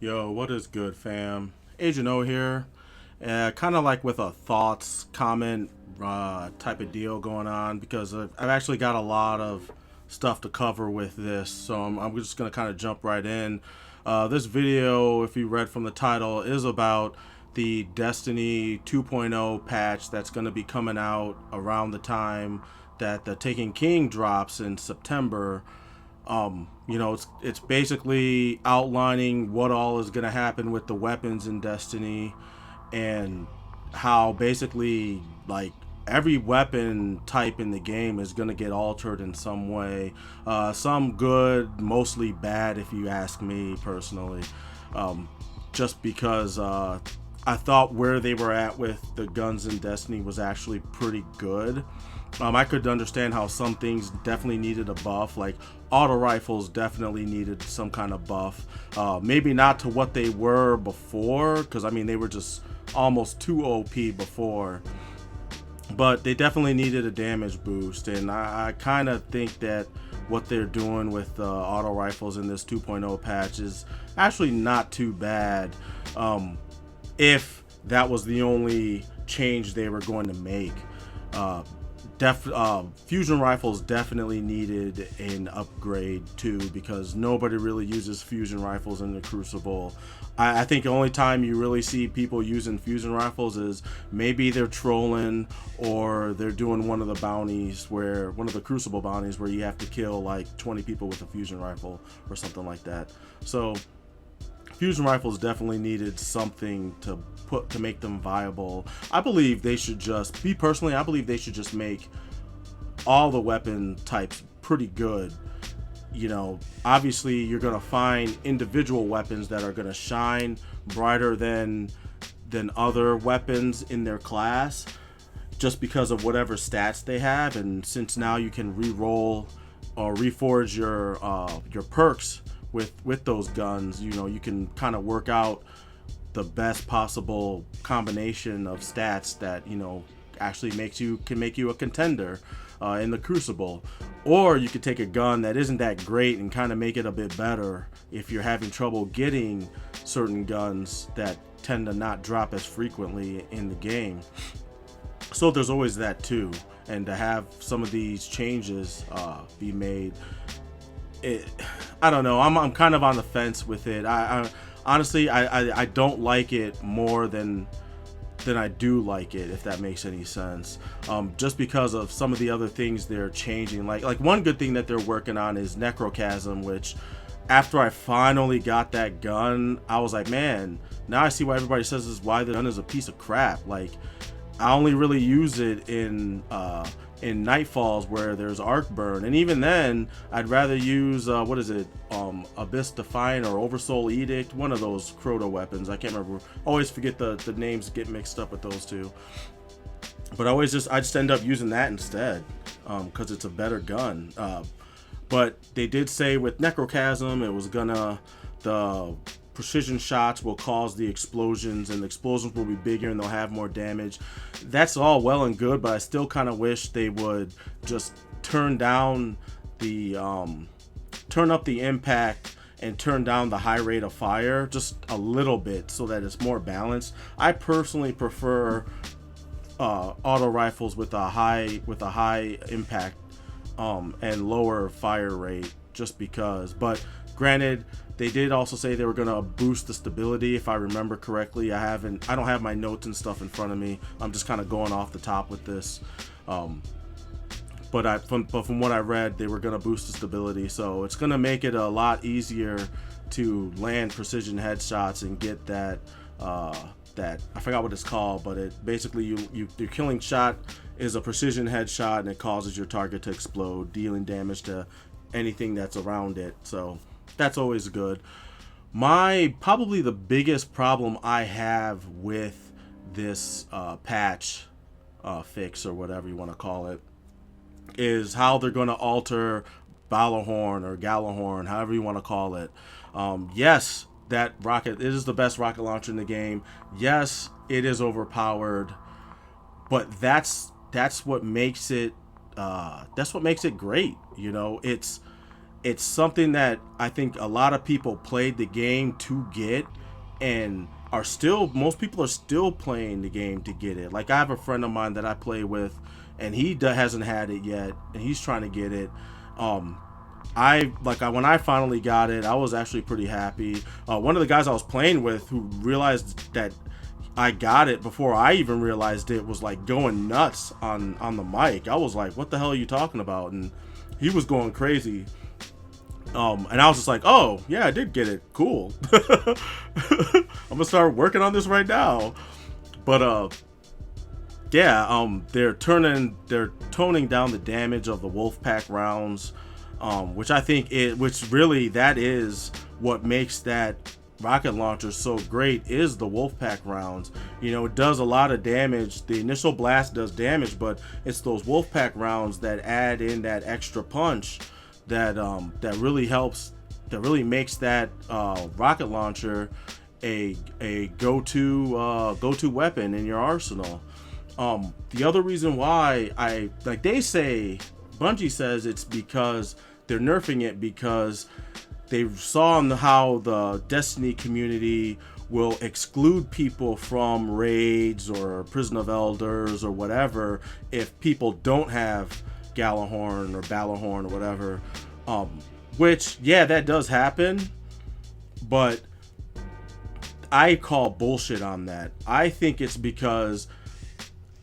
Yo, what is good, fam? Agent O here. Kind of like with a thoughts, comment type of deal going on because I've actually got a lot of stuff to cover with this, so I'm just going to kind of jump right in. This video, if you read from the title, is about the Destiny 2.0 patch that's going to be coming out around the time that the Taken King drops in September. It's basically outlining what all is going to happen with the weapons in Destiny, and how basically like every weapon type in the game is going to get altered in some way. Some good, mostly bad, if you ask me personally. Just because I thought where they were at with the guns in Destiny was actually pretty good. I could understand how some things definitely needed a buff, like auto rifles definitely needed some kind of buff. Maybe not to what they were before, because I mean they were just almost too OP before. But they definitely needed a damage boost, and I kind of think that what they're doing with auto rifles in this 2.0 patch is actually not too bad. If that was the only change they were going to make. Fusion rifles definitely needed an upgrade too, because nobody really uses fusion rifles in the Crucible. I think the only time you really see people using fusion rifles is maybe they're trolling, or they're doing one of the bounties, where one of the Crucible bounties where you have to kill like 20 people with a fusion rifle or something like that. So fusion rifles definitely needed something to make them viable. I believe they should just, me personally, I believe they should just make all the weapon types pretty good. Obviously you're gonna find individual weapons that are gonna shine brighter than other weapons in their class, just because of whatever stats they have. And since now you can re-roll or reforge your perks with those guns, you can kind of work out the best possible combination of stats that actually can make you a contender in the Crucible. Or you could take a gun that isn't that great and kind of make it a bit better if you're having trouble getting certain guns that tend to not drop as frequently in the game. So there's always that too, and to have some of these changes be made, I don't know. I'm kind of on the fence with it. I honestly I don't like it more than I do like it, if that makes any sense. Just because of some of the other things they're changing. Like one good thing that they're working on is Necrochasm, which after I finally got that gun, I was like, man, now I see why everybody says this, why the gun is a piece of crap. Like, I only really use it in Nightfalls where there's arc burn, and even then I'd rather use Abyss Defiant or Oversoul Edict, one of those Crota weapons. I can't remember, always forget the names, get mixed up with those two, but I just end up using that instead, because it's a better gun. But they did say with Necrochasm it was gonna, the precision shots will cause the explosions, and the explosions will be bigger and they'll have more damage. That's all well and good, but I still kind of wish they would just turn down the turn up the impact and turn down the high rate of fire just a little bit, so that it's more balanced. I personally prefer auto rifles with a high impact and lower fire rate, just because. But granted, they did also say they were going to boost the stability, if I remember correctly. I don't have my notes and stuff in front of me. I'm just kind of going off the top with this. But from what I read, they were going to boost the stability, so it's going to make it a lot easier to land precision headshots and get that I forgot what it's called, but it basically your killing shot is a precision headshot, and it causes your target to explode, dealing damage to anything that's around it. So that's always good. Probably the biggest problem I have with this patch fix, or whatever you want to call it, is how they're going to alter Balahorn or Galahorn, however you want to call it. Yes, that rocket, it is the best rocket launcher in the game. Yes, it is overpowered, but that's what makes it great. it's something that I think a lot of people played the game to get, and most people are still playing the game to get it. Like, I have a friend of mine that I play with, and he hasn't had it yet, and he's trying to get it. When I finally got it, I was actually pretty happy. One of the guys I was playing with, who realized that I got it before I even realized it, was like going nuts on the mic. I was like, "What the hell are you talking about?" And he was going crazy. And I was just like, "Oh yeah, I did get it. Cool. I'm gonna start working on this right now." But they're toning down the damage of the Wolfpack rounds, which I think that is what makes that rocket launcher so great, is the Wolfpack rounds. It does a lot of damage. The initial blast does damage, but it's those Wolfpack rounds that add in that extra punch that really helps, that really makes that rocket launcher a go-to weapon in your arsenal. The other reason why Bungie says it's because they're nerfing it because they saw how the Destiny community will exclude people from raids or Prison of Elders or whatever if people don't have Gjallarhorn or Balorhorn or whatever. Which, yeah, that does happen, but I call bullshit on that. I think it's because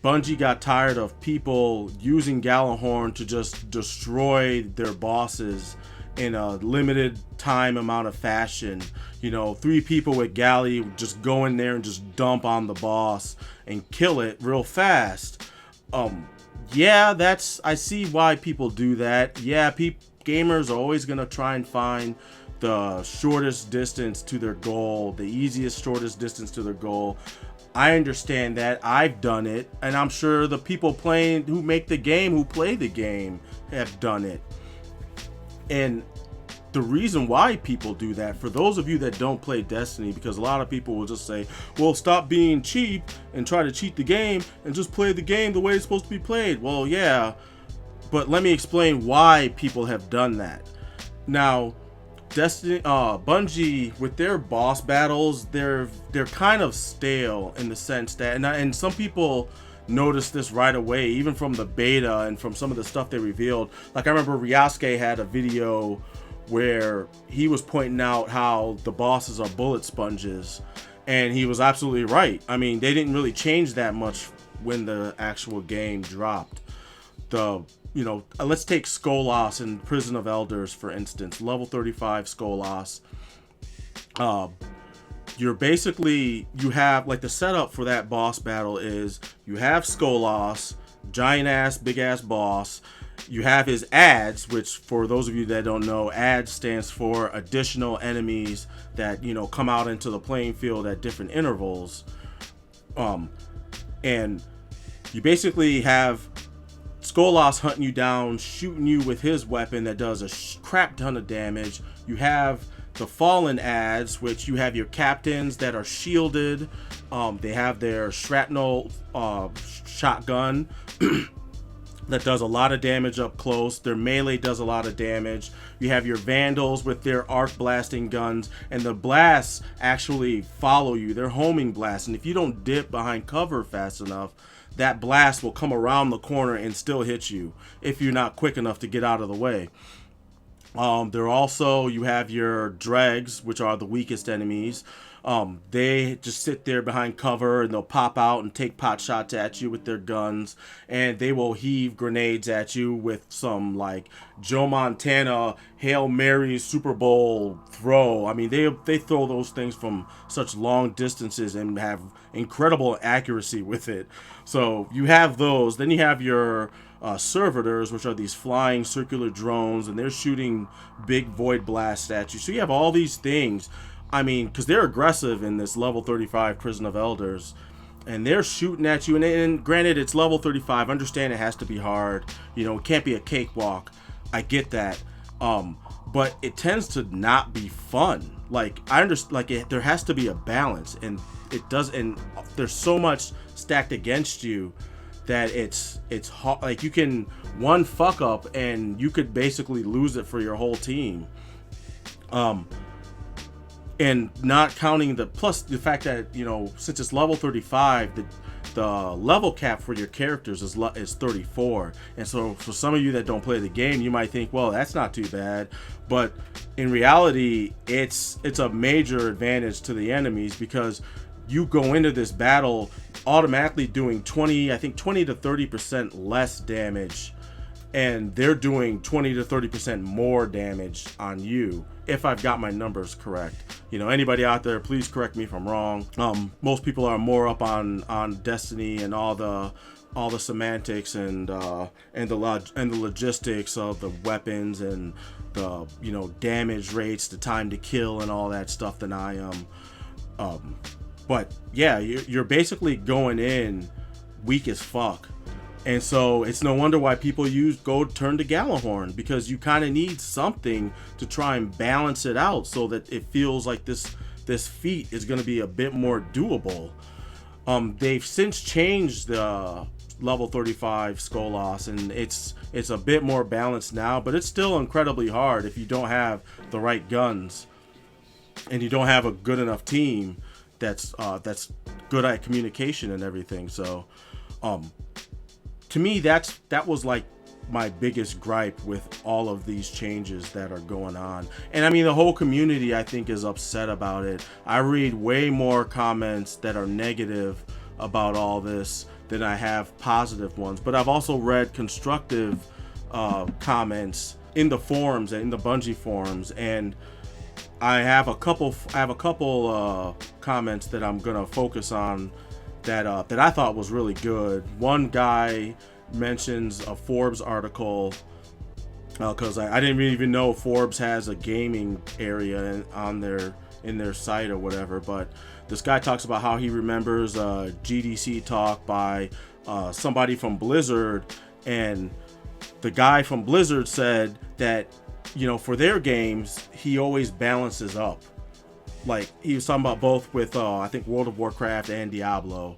Bungie got tired of people using Gjallarhorn to just destroy their bosses in a limited time amount of fashion. 3 people with Galley just go in there and just dump on the boss and kill it real fast. I see why people do that. Yeah, gamers are always gonna try and find the shortest distance to their goal, the easiest, shortest distance to their goal. I understand that. I've done it, and I'm sure the people who make the game, who play the game, have done it. And the reason why people do that, for those of you that don't play Destiny, because a lot of people will just say, well, stop being cheap and try to cheat the game and just play the game the way it's supposed to be played. Well, yeah, but let me explain why people have done that. Now, Bungie, with their boss battles, they're kind of stale in the sense that, and some people noticed this right away, even from the beta and from some of the stuff they revealed. Like, I remember Ryasuke had a video where he was pointing out how the bosses are bullet sponges, and he was absolutely right. I mean, they didn't really change that much when the actual game dropped. Let's take Skolas in Prison of Elders, for instance. Level 35 Skolas. You have, like, the setup for that boss battle is you have Skolas, giant ass, big ass boss. You have his adds, which, for those of you that don't know, adds stands for additional enemies that, come out into the playing field at different intervals. And you basically have Skolas hunting you down, shooting you with his weapon that does a crap ton of damage. You have the fallen adds, which you have your captains that are shielded. They have their shrapnel shotgun that does a lot of damage up close. Their melee does a lot of damage. You have your vandals with their arc blasting guns, and the blasts actually follow you. They're homing blasts, and if you don't dip behind cover fast enough, that blast will come around the corner and still hit you if you're not quick enough to get out of the way. You have your dregs, which are the weakest enemies. They just sit there behind cover, and they'll pop out and take pot shots at you with their guns, and they will heave grenades at you with some, like, Joe Montana Hail Mary Super Bowl throw. I mean, they throw those things from such long distances and have incredible accuracy with it. So you have those. Then you have your servitors, which are these flying circular drones, and they're shooting big void blasts at you. So you have all these things. I mean, because they're aggressive in this level 35 Prison of Elders, and they're shooting at you. And granted, it's level 35. Understand it has to be hard. It can't be a cakewalk. I get that. But it tends to not be fun. Like, I understand. There has to be a balance, and it does. And there's so much stacked against you that it's hard. Like, you can one fuck up and you could basically lose it for your whole team. And not counting the fact that, you know, since it's level 35, the level cap for your characters is 34. And so for some of you that don't play the game, you might think, well, that's not too bad. But in reality, it's a major advantage to the enemies, because you go into this battle automatically doing 20 to 30% less damage, and they're doing 20 to 30% more damage on you, if I've got my numbers correct. You know, anybody out there, please correct me if I'm wrong. Most people are more up on Destiny and all the semantics and the logistics of the weapons and the, you know, damage rates, the time to kill and all that stuff than I am. But yeah, you're basically going in weak as fuck. And so it's no wonder why people turn to Gjallarhorn, because you kind of need something to try and balance it out so that it feels like this feat is going to be a bit more doable. They've since changed the level 35 Skolas, and it's a bit more balanced now, but it's still incredibly hard if you don't have the right guns and you don't have a good enough team that's good at communication and everything. So to me, that was like my biggest gripe with all of these changes that are going on. And I mean, the whole community, I think, is upset about it. I read way more comments that are negative about all this than I have positive ones. But I've also read constructive comments in the forums and in the Bungie forums, and I have a couple comments that I'm gonna focus on that I thought was really good. One guy mentions a Forbes article, because I didn't even know Forbes has a gaming area in their site or whatever. But this guy talks about how he remembers a GDC talk by somebody from Blizzard, and the guy from Blizzard said that, you know, for their games, he always balances up. Like, he was talking about both with I think World of Warcraft and Diablo.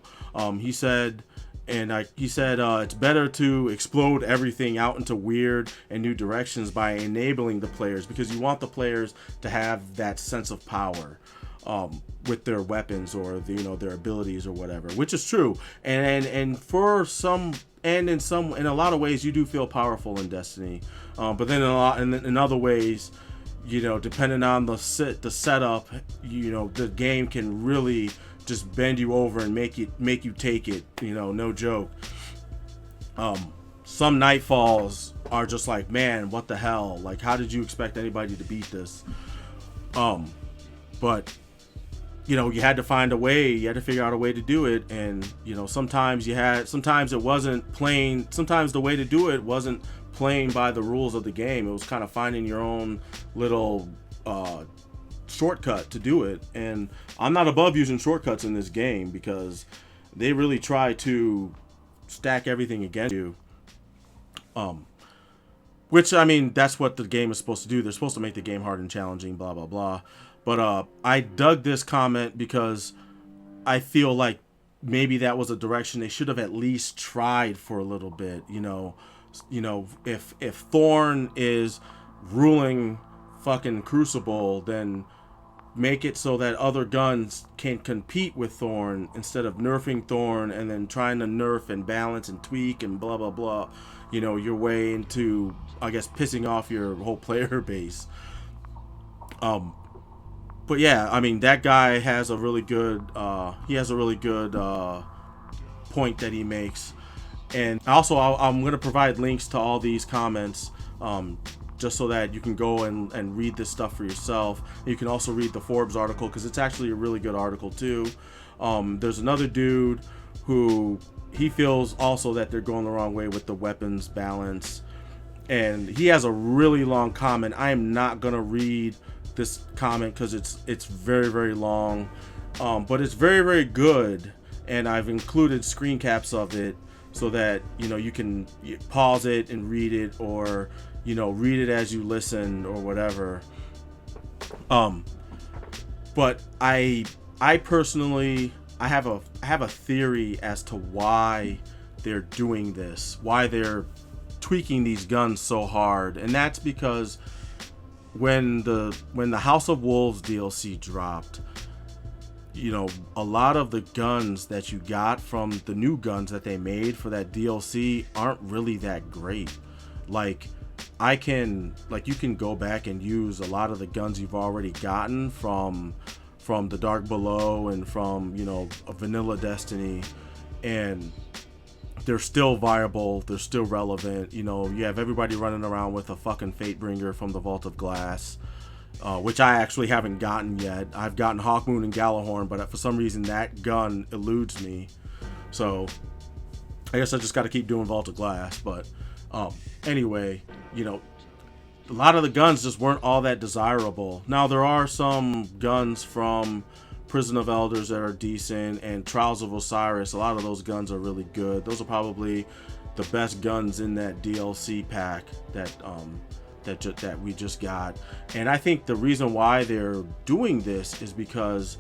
He said it's better to explode everything out into weird and new directions by enabling the players, because you want the players to have that sense of power with their weapons or their abilities or whatever, which is true. And for some, and in a lot of ways, you do feel powerful in Destiny. But then in other ways, you know, depending on the setup, you know, the game can really just bend you over and make you take it, you know, no joke. Some Nightfalls are just like, man, what the hell? Like, how did you expect anybody to beat this? But, you know, you had to find a way, you had to figure out a way to do it. And, you know, sometimes it wasn't playing, sometimes the way to do it wasn't playing by the rules of the game. It was kind of finding your own little shortcut to do it. And I'm not above using shortcuts in this game, because they really try to stack everything against you. Which, I mean, that's what the game is supposed to do. They're supposed to make the game hard and challenging, blah, blah, blah. But I dug this comment because I feel like maybe that was a direction they should have at least tried for a little bit. You know, if Thorn is ruling fucking Crucible, then make it so that other guns can compete with Thorn instead of nerfing Thorn and then trying to nerf and balance and tweak and blah, blah, blah, you know, your way into, I guess, pissing off your whole player base. But yeah, I mean, that guy has a really good, point that he makes. And also, I'm going to provide links to all these comments, just so that you can go and read this stuff for yourself. You can also read the Forbes article, because it's actually a really good article too. There's another dude who, he feels also that they're going the wrong way with the weapons balance, and he has a really long comment. I am not going to read this comment because it's very, very long, but it's very, very good, and I've included screen caps of it so that, you know, you can pause it and read it, or, you know, read it as you listen or whatever. But I personally, I have a theory as to why they're doing this, why they're tweaking these guns so hard, and that's because when the House of Wolves DLC dropped, you know, a lot of the guns that you got from the new guns that they made for that DLC aren't really that great. Like, you can go back and use a lot of the guns you've already gotten from the Dark Below and from, you know, a vanilla Destiny, and they're still viable, they're still relevant. You know, you have everybody running around with a fucking Fatebringer from the Vault of Glass, which I actually haven't gotten yet. I've gotten Hawkmoon and Gjallarhorn, but for some reason that gun eludes me. So I guess I just got to keep doing Vault of Glass. But anyway, you know, a lot of the guns just weren't all that desirable. Now, there are some guns from Prison of Elders that are decent, and Trials of Osiris, a lot of those guns are really good. Those are probably the best guns in that DLC pack that we just got. And I think the reason why they're doing this is because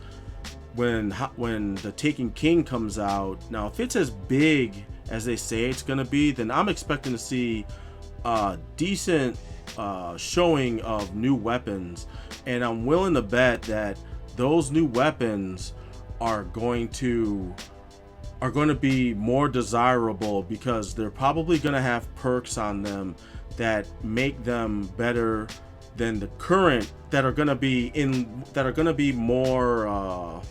when the Taken King comes out, now if it's as big as they say it's gonna be, then I'm expecting to see a decent showing of new weapons, and I'm willing to bet that those new weapons are going to be more desirable, because they're probably going to have perks on them that make them better than the current, that are going to be more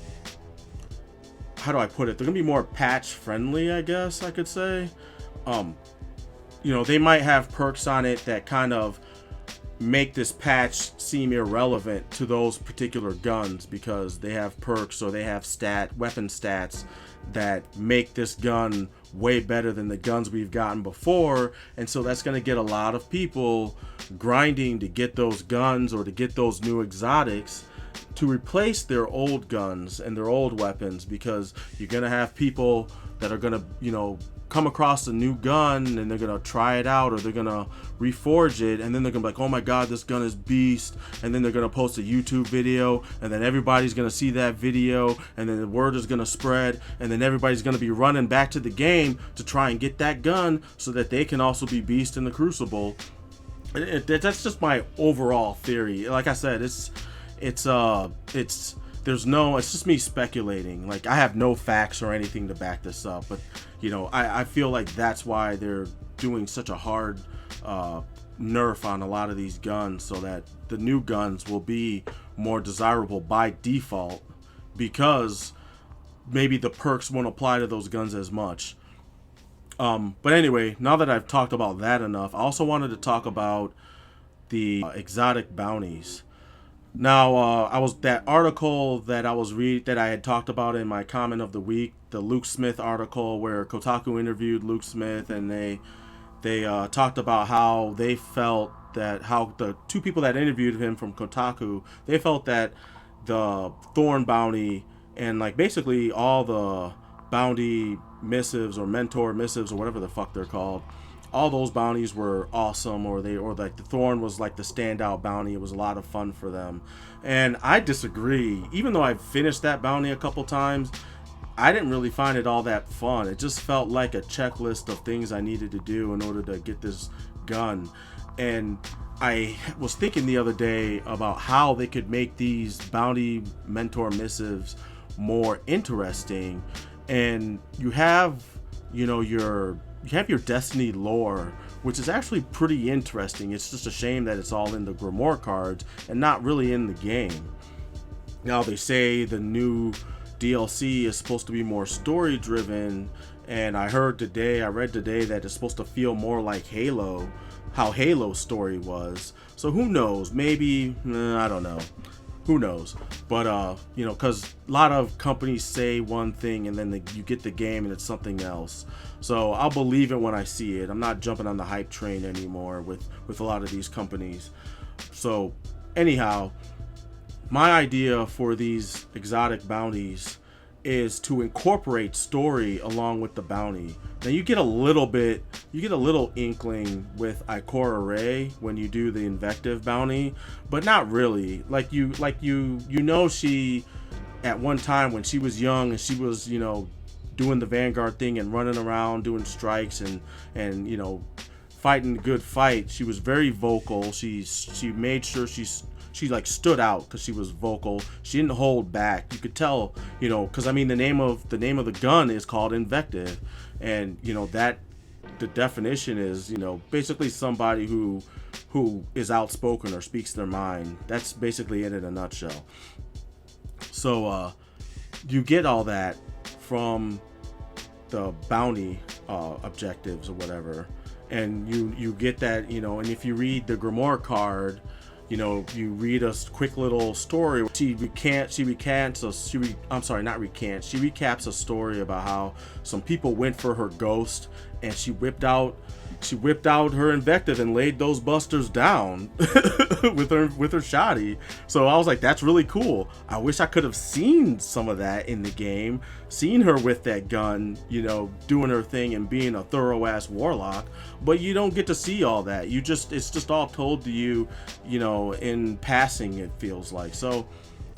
how do I put it? They're going to be more patch friendly, I guess I could say. You know, they might have perks on it that kind of make this patch seem irrelevant to those particular guns, because they have perks or they have weapon stats that make this gun way better than the guns we've gotten before. And so that's going to get a lot of people grinding to get those guns or to get those new exotics to replace their old guns and their old weapons, because you're going to have people that are going to, you know, come across a new gun and they're gonna try it out, or they're gonna reforge it, and then they're gonna be like, oh my god, this gun is beast, and then they're gonna post a YouTube video, and then everybody's gonna see that video, and then the word is gonna spread, and then everybody's gonna be running back to the game to try and get that gun so that they can also be beast in the Crucible. That's just my overall theory. Like I said, it's just me speculating. Like, I have no facts or anything to back this up, but you know, I feel like that's why they're doing such a hard nerf on a lot of these guns, so that the new guns will be more desirable by default, because maybe the perks won't apply to those guns as much. But anyway, now that I've talked about that enough, I also wanted to talk about the exotic bounties. Now, that article that I had talked about in my comment of the week, the Luke Smith article where Kotaku interviewed Luke Smith, and they talked about how they felt that, how the two people that interviewed him from Kotaku, they felt that the Thorn bounty and like basically all the bounty missives or mentor missives or whatever the fuck they're called, all those bounties were awesome, or like the Thorn was like the standout bounty. It was a lot of fun for them. And I disagree. Even though I've finished that bounty a couple times, I didn't really find it all that fun. It just felt like a checklist of things I needed to do in order to get this gun. And I was thinking the other day about how they could make these bounty mentor missives more interesting. And you have, you know, your Destiny lore, which is actually pretty interesting. It's just a shame that it's all in the Grimoire cards and not really in the game. Now, they say the new DLC is supposed to be more story driven, and I read today that it's supposed to feel more like Halo, how Halo's story was. So who knows? Maybe, I don't know. Who knows? But you know, because a lot of companies say one thing and then you get the game and it's something else. So I'll believe it when I see it. I'm not jumping on the hype train anymore with a lot of these companies. So anyhow, my idea for these exotic bounties is to incorporate story along with the bounty. Now you get a little inkling with Ikora Rey when you do the Invective bounty, but not really. Like you know, she at one time when she was young and she was, you know, doing the Vanguard thing and running around doing strikes and you know, fighting a good fight. She was very vocal. She made sure she like stood out because she was vocal. She didn't hold back. You could tell, you know, because I mean the name of the gun is called Invective, and you know that the definition is, you know, basically somebody who is outspoken or speaks their mind. That's basically it in a nutshell. So you get all that from the bounty objectives or whatever, and you get that, you know. And if you read the Grimoire card, you know, you read a quick little story. She recaps a story about how some people went for her ghost, and she whipped out her Invective and laid those busters down with her shotty. So I was like, that's really cool. I wish I could have seen some of that in the game, seen her with that gun, you know, doing her thing and being a thorough ass warlock. But you don't get to see all that. It's just all told to you, you know, in passing, it feels like. So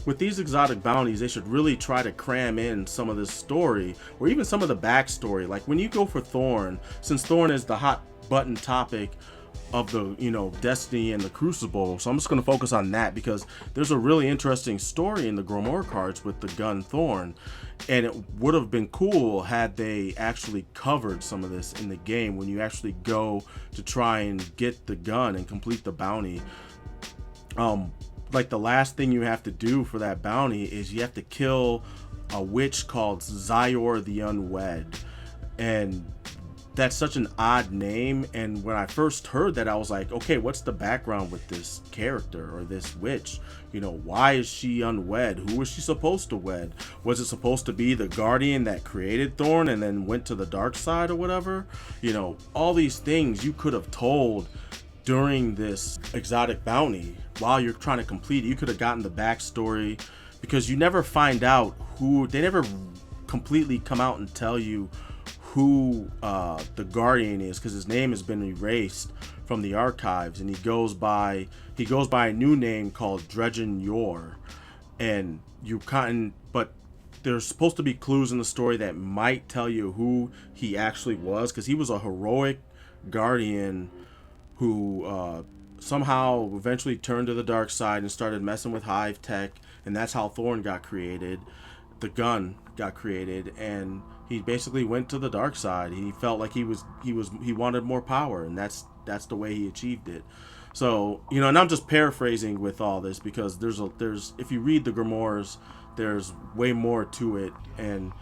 with these exotic bounties, they should really try to cram in some of this story, or even some of the backstory. Like when you go for Thorn, since Thorn is the hot button topic of the, you know, Destiny and the Crucible, so I'm just going to focus on that because there's a really interesting story in the Grimoire cards with the gun Thorn, and it would have been cool had they actually covered some of this in the game when you actually go to try and get the gun and complete the bounty. Like the last thing you have to do for that bounty is you have to kill a witch called Zyor the Unwed, and that's such an odd name. And when I first heard that, I was like, okay, what's the background with this character or this witch? You know, why is she unwed? Who was she supposed to wed? Was it supposed to be the guardian that created Thorn and then went to the dark side or whatever? You know, all these things you could have told during this exotic bounty while you're trying to complete it. You could have gotten the backstory, because you never find out they never completely come out and tell you who the guardian is, because his name has been erased from the archives, and he goes by a new name called Dredgen Yor. And but there's supposed to be clues in the story that might tell you who he actually was, because he was a heroic guardian who somehow eventually turned to the dark side and started messing with Hive tech, and that's how Thorn got created. The gun got created, and he basically went to the dark side. He felt like he wanted more power, and that's the way he achieved it. So, you know, and I'm just paraphrasing with all this because there's if you read the Grimoires, there's way more to it, and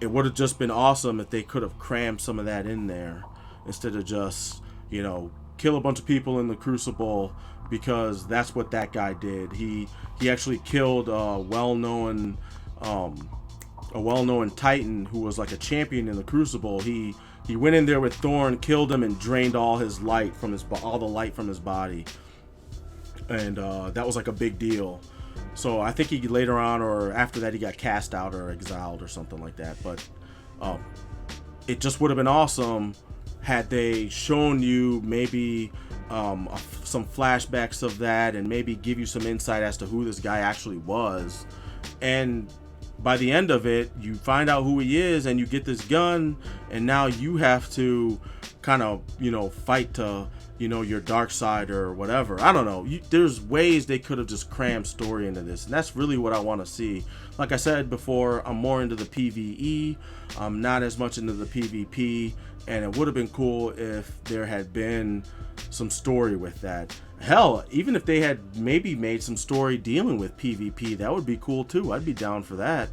it would have just been awesome if they could have crammed some of that in there instead of just, you know, kill a bunch of people in the Crucible because that's what that guy did. He actually killed a well-known Titan who was like a champion in the Crucible. He went in there with Thorn, killed him, and drained all the light from his body, and that was like a big deal. So I think he later on or after that he got cast out or exiled or something like that. But it just would have been awesome had they shown you maybe some flashbacks of that, and maybe give you some insight as to who this guy actually was. And by the end of it, you find out who he is, and you get this gun, and now you have to kind of, you know, fight to, you know, your dark side or whatever. I don't know. There's ways they could have just crammed story into this, and that's really what I want to see. Like I said before, I'm more into the PvE. I'm not as much into the PvP, and it would have been cool if there had been some story with that. Hell, even if they had maybe made some story dealing with PvP, that would be cool too. I'd be down for that.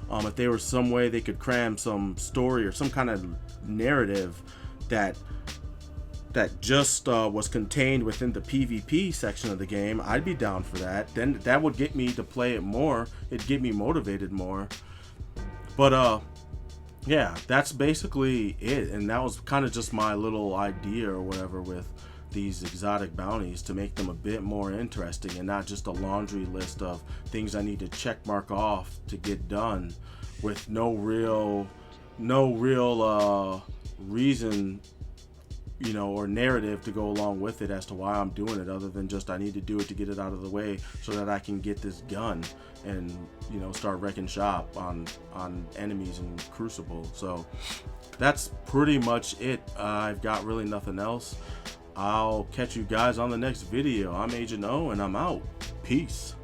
If there was some way they could cram some story or some kind of narrative that just was contained within the PvP section of the game, I'd be down for that. Then that would get me to play it more. It'd get me motivated more. But yeah, that's basically it. And that was kind of just my little idea or whatever with these exotic bounties, to make them a bit more interesting and not just a laundry list of things I need to check mark off to get done with no real reason you know, or narrative to go along with it as to why I'm doing it, other than just I need to do it to get it out of the way so that I can get this gun and, you know, start wrecking shop on enemies in Crucible. So that's pretty much it. I've got really nothing else. I'll catch you guys on the next video. I'm Agent O, and I'm out. Peace.